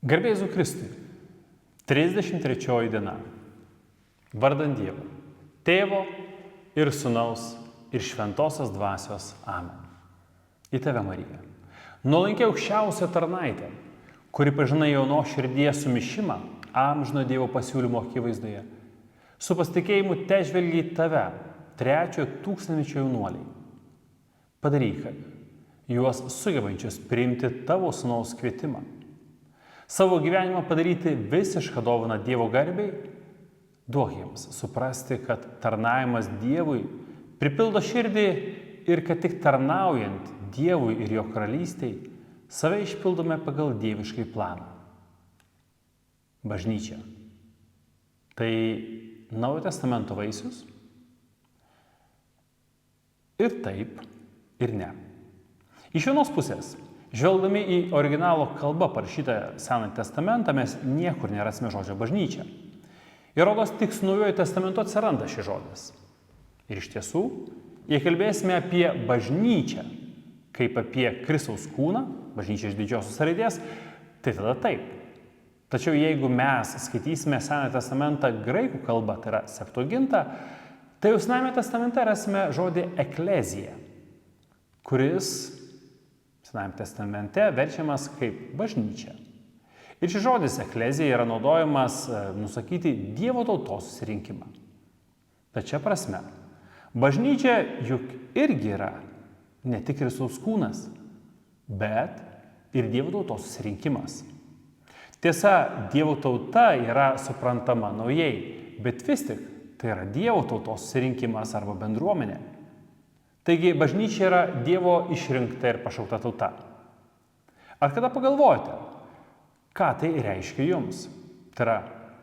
Garbė Jėzui Kristui. 33 diena. Vardant Dievo, Tėvo ir Sūnaus ir Šventosios Dvasios. Amen. Į tave, Marija. Nuolankiai aukščiausia tarnaitė, kuri pažina jaunos širdies sumišimą amžino Dievo pasiūlymo akivaizdoje. Su pasitikėjimu težvelgia į tave, 3 tūkstantmečio jaunuoliai. Padaryk juos sugebančius priimti tavo Sūnaus kvietimą. Savo gyvenimą padaryti visišką dovaną Dievo garbei, duok jiems suprasti, kad tarnavimas Dievui pripildo širdį ir kad tik tarnaujant Dievui ir jo karalystiai save išpildome pagal dieviškai planą. Bažnyčia. Tai Naujojo Testamento vaisius? Ir taip, ir ne. Iš vienos pusės, žvelgdami į originalo kalbą parašytą Senąjį testamentą, mes niekur nerasime žodžio bažnyčia. Ir rodos tik su Naujojo testamento atsiranda šis žodis. Ir iš tiesų, jei kalbėsime apie bažnyčią, kaip apie Kristaus kūną, bažnyčia iš didžiosios raidės, tai tada taip. Tačiau jeigu mes skaitysime Senąjį testamentą graikų kalbą, tai yra Septuaginta, tai jau Senajame testamente rasime žodį eklezija, kuris Senajame testamente verčiamas kaip bažnyčia. Ir šis žodis eklezija yra naudojamas nusakyti Dievo tautos susirinkimą. Tačia prasme, bažnyčia juk irgi yra ne tik Kristaus kūnas, bet ir Dievo tautos susirinkimas. Tiesa, Dievo tauta yra suprantama naujai, bet vis tik tai yra Dievo tautos susirinkimas arba bendruomenė. Taigi bažnyčia yra Dievo išrinkta ir pašaukta tauta. Ar kada pagalvojate, ką tai reiškia jums? Tai yra,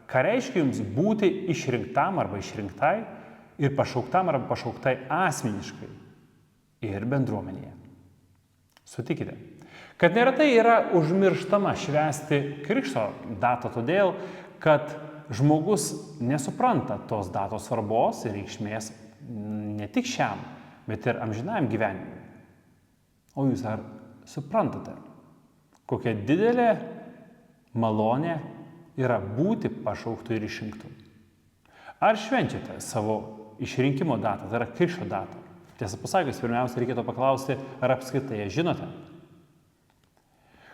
ką reiškia jums būti išrinktam arba išrinktai ir pašauktam arba pašauktai asmeniškai ir bendruomenėje? Sutikite, kad neretai yra užmirštama švęsti krikšto datą todėl, kad žmogus nesupranta tos datos svarbos ir reikšmės ne tik šiam, bet ir amžinajam gyvenimui. O jūs ar suprantate, kokia didelė malonė yra būti pašauktų ir išrinktų? Ar švenčiate savo išrinkimo datą, tai yra krikšto datą? Tiesą pasakius, pirmiausia, reikėtų paklausti, ar apskritai ją žinote.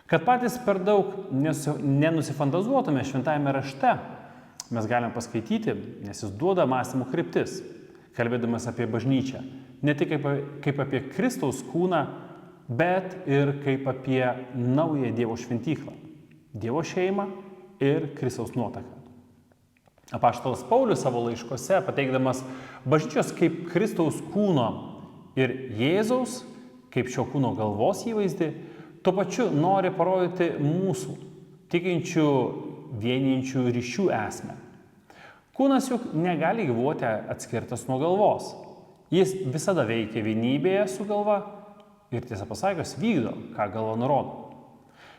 Kad patys per daug nenusifantazuotume šventajame rašte, mes galime paskaityti, nes jis duoda mąstymo kryptis, kalbėdamas apie bažnyčią. Ne tik kaip apie Kristaus kūną, bet ir kaip apie naują Dievo šventyklą, Dievo šeimą ir Kristaus nuotaką. Apaštalas Paulius savo laiškose, pateikdamas bažnyčios kaip Kristaus kūno ir Jėzaus, kaip šio kūno galvos įvaizdį, tuo pačiu nori parodyti mūsų, tikinčių, vienijančių ryšių esmę. Kūnas juk negali gyvuoti atskirtas nuo galvos. Jis visada veikia vienybėje su galva ir, tiesą pasakius, vykdo, ką galva nurodo.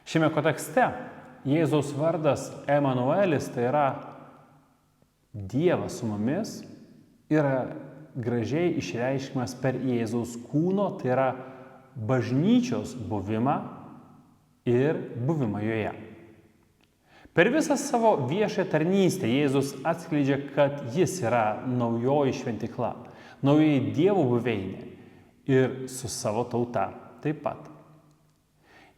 Šiame kontekste Jėzaus vardas Emanuelis, tai yra Dievas su mumis, yra gražiai išreiškimas per Jėzaus kūno, tai yra bažnyčios buvimą ir buvimą joje. Per visą savo viešąją tarnystę Jėzus atskleidžia, kad jis yra naujoji šventykla, naujoji Dievo buveinė ir su savo tauta taip pat.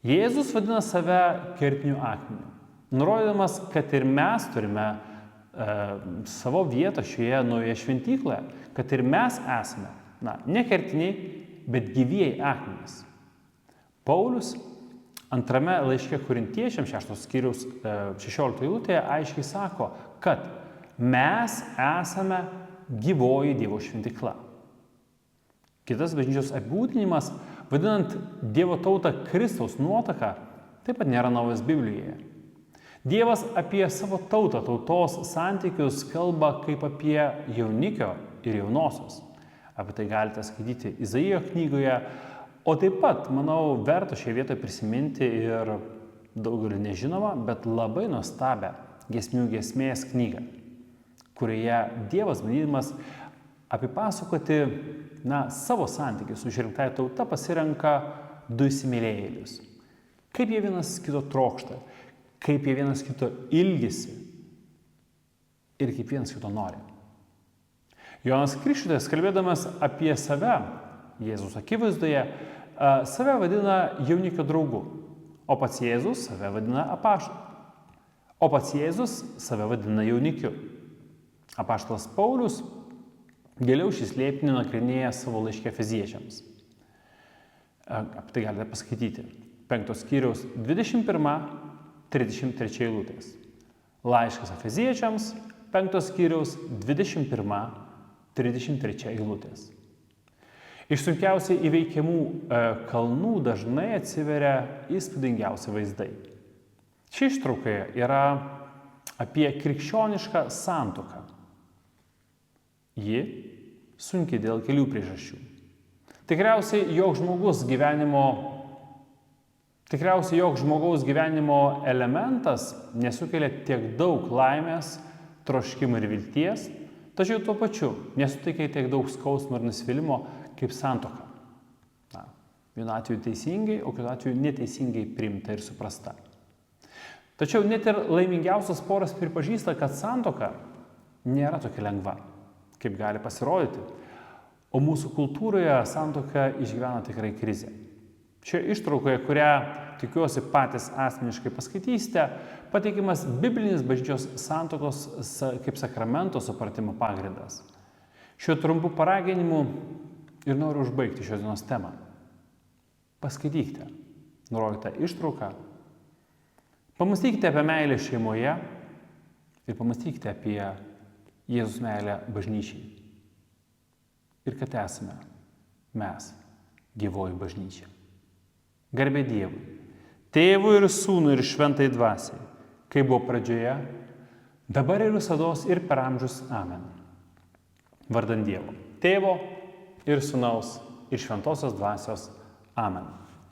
Jėzus vadina save kertiniu akmeniu, nurodydamas, kad ir mes turime savo vietą šioje naujoje šventykloje, kad ir mes esame, ne kertiniai, bet gyvieji akmenys. Paulius antrame laiške Korintiečiams 6 skyriaus 16 eilutėje aiškiai sako, kad mes esame gyvoji Dievo šventykla. Kitas bažnyčios apibūdinimas, vadinant Dievo tautą Kristaus nuotaką, taip pat nėra naujas Biblijoje. Dievas apie savo tautą, tautos santykius kalba kaip apie jaunikio ir jaunosios. Apie tai galite skaityti Izaijo knygoje, o taip pat, manau, verta šioje vietoje prisiminti ir daugeliu nežinomą, bet labai nuostabią giesmių giesmės knygą, kurioje Dievas, bandydamas apipasakoti savo santykių su išrinktaja tauta, pasirenka 2 įsimylėjėlius. Kaip jie vienas kito trokšta, kaip jie vienas kito ilgisi ir kaip vienas kito nori. Jonas Krikštytojas, kalbėdamas apie save, Jėzus akivaizdoje, save vadina jaunikio draugu, o pats Jėzus save vadina apaštalu. O pats Jėzus save vadina jaunikiu. Apaštalas Paulius giliau šį slėpinį nagrinėja savo laiške Efeziečiams. Apie tai galite paskaityti. 5 skyriaus 21-33 eilutės. Laiškas Efeziečiams, 5 skyriaus 21-33 eilutės. Iš sunkiausiai įveikiamų kalnų dažnai atsiveria įspūdingiausi vaizdai. Ši ištrauka yra apie krikščionišką santuoką. Ji sunki dėl kelių priežasčių. Tikriausiai joks žmogaus gyvenimo elementas nesukelia tiek daug laimės, troškimų ir vilties, tačiau tuo pačiu nesuteikia tiek daug skausmo ir nusivylimo kaip santuoka. Vienu atveju teisingai, o kitu atveju neteisingai priimta ir suprasta. Tačiau net ir laimingiausios poros pripažįsta, kad santuoka nėra tokia lengva, kaip gali pasirodyti. O mūsų kultūroje santuoka išgyvena tikrai krizę. Šioje ištraukoje, kurią tikiuosi patys asmeniškai paskaitysite, pateikiamas biblinis bažnyčios santuokos kaip sakramento supratimo pagrindas. Šiuo trumpu paraginimu ir noriu užbaigti šios dienos temą. Paskaitykite nurodytą ištrauką, pamastykite apie meilę šeimoje ir pamastykite apie Jėzus meilę bažnyčiai. Ir kad esame mes, gyvoji bažnyčia. Garbė Dievui, Tėvui ir Sūnui ir Šventai Dvasiai, kaip buvo pradžioje, dabar ir visados ir per amžius. Amen. Vardan Dievo, Tėvo ir Sūnaus ir Šventosios Dvasios. Amen.